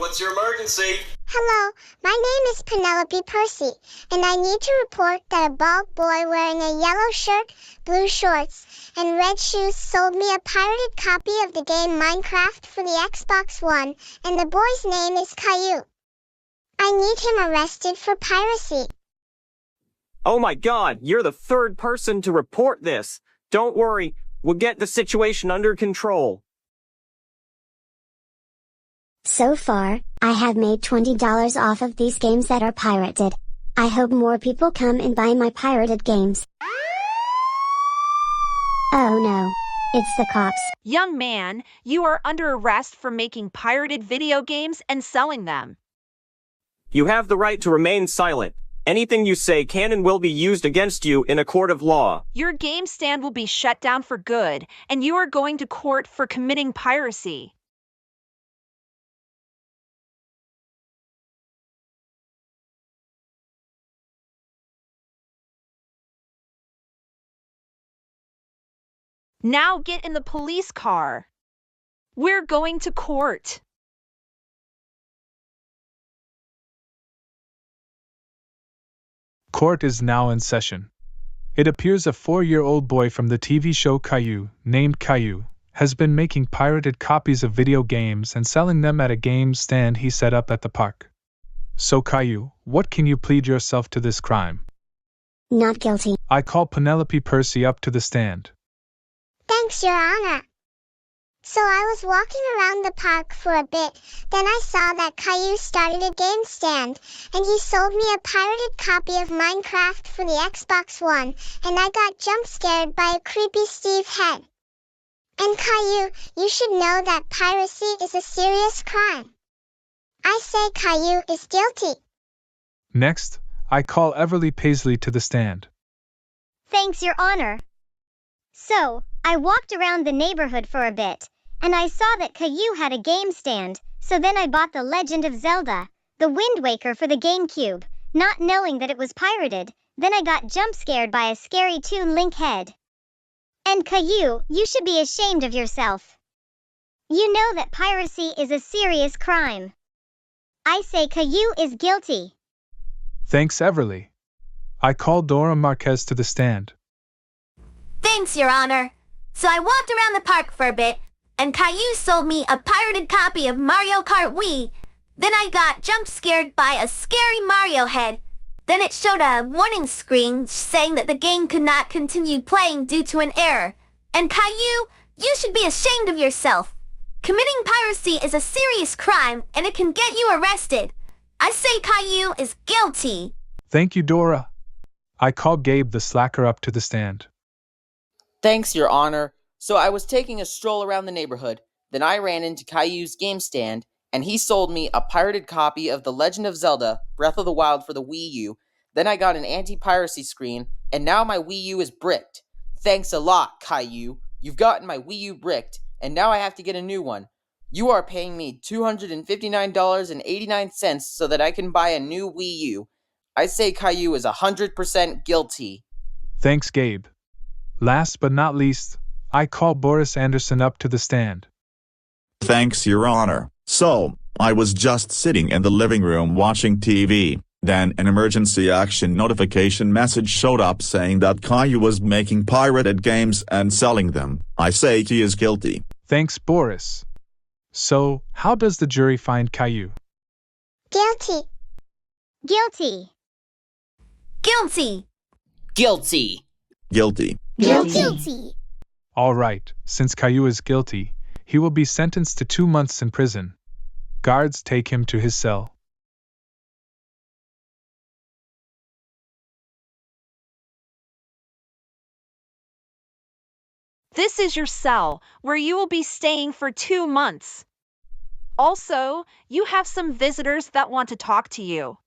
what's your emergency? Hello, my name is Penelope Percy, and I need to report that a bald boy wearing a yellow shirt, blue shorts, and red shoes sold me a pirated copy of the game Minecraft for the Xbox One, and the boy's name is Calliou. I need him arrested for piracy. Oh my God, you're the third person to report this. Don't worry, we'll get the situation under control. So far, I have made $20 off of these games that are pirated. I hope more people come and buy my pirated games. Oh no. It's the cops. Young man, you are under arrest for making pirated video games and selling them. You have the right to remain silent. Anything you say can and will be used against you in a court of law. Your game stand will be shut down for good, and you are going to court for committing piracy. Now get in the police car. We're going to court. Court is now in session. It appears a 4-year-old boy from the TV show Calliou, named Calliou, has been making pirated copies of video games and selling them at a game stand he set up at the park. So Calliou, what can you plead yourself to this crime? Not guilty. I call Penelope Percy up to the stand. Thanks, Your Honor. So I was walking around the park for a bit, then I saw that Calliou started a game stand, and he sold me a pirated copy of Minecraft for the Xbox One, and I got jump scared by a creepy Steve head. And Calliou, you should know that piracy is a serious crime. I say Calliou is guilty. Next, I call Everly Paisley to the stand. Thanks, Your Honor. So, I walked around the neighborhood for a bit, and I saw that Calliou had a game stand, so then I bought The Legend of Zelda, The Wind Waker for the GameCube, not knowing that it was pirated. Then I got jump scared by a scary Toon Link head. And Calliou, you should be ashamed of yourself. You know that piracy is a serious crime. I say Calliou is guilty. Thanks, Everly. I call Dora Marquez to the stand. Thanks, Your Honor. So I walked around the park for a bit, and Calliou sold me a pirated copy of Mario Kart Wii. Then I got jump scared by a scary Mario head. Then it showed a warning screen saying that the game could not continue playing due to an error. And Calliou, you should be ashamed of yourself. Committing piracy is a serious crime, and it can get you arrested. I say Calliou is guilty. Thank you, Dora. I call Gabe the slacker up to the stand. Thanks, Your Honor. So I was taking a stroll around the neighborhood. Then I ran into Calliou's game stand, and he sold me a pirated copy of The Legend of Zelda, Breath of the Wild for the Wii U. Then I got an anti-piracy screen, and now my Wii U is bricked. Thanks a lot, Calliou. You've gotten my Wii U bricked, and now I have to get a new one. You are paying me $259.89 so that I can buy a new Wii U. I say Calliou is 100% guilty. Thanks, Gabe. Last but not least, I call Boris Anderson up to the stand. Thanks, Your Honor. So, I was just sitting in the living room watching TV. Then an emergency action notification message showed up saying that Calliou was making pirated games and selling them. I say he is guilty. Thanks, Boris. So, how does the jury find Calliou? Guilty. Guilty. Guilty. Guilty. Guilty. Guilty. All right, since Calliou is guilty, he will be sentenced to 2 months in prison. Guards take him to his cell. This is your cell, where you will be staying for 2 months. Also, you have some visitors that want to talk to you.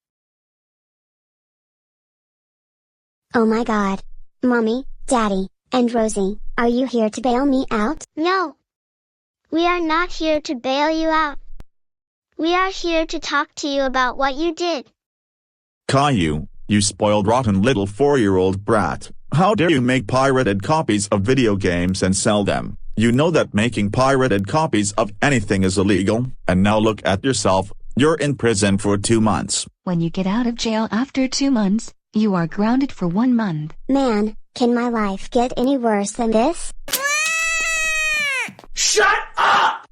Oh my God. Mommy, Daddy, and Rosie, are you here to bail me out? No. We are not here to bail you out. We are here to talk to you about what you did. Calliou, you spoiled rotten little 4-year-old brat. How dare you make pirated copies of video games and sell them? You know that making pirated copies of anything is illegal, and now look at yourself. You're in prison for 2 months. When you get out of jail after 2 months, you are grounded for 1 month. Man, can my life get any worse than this? Shut up!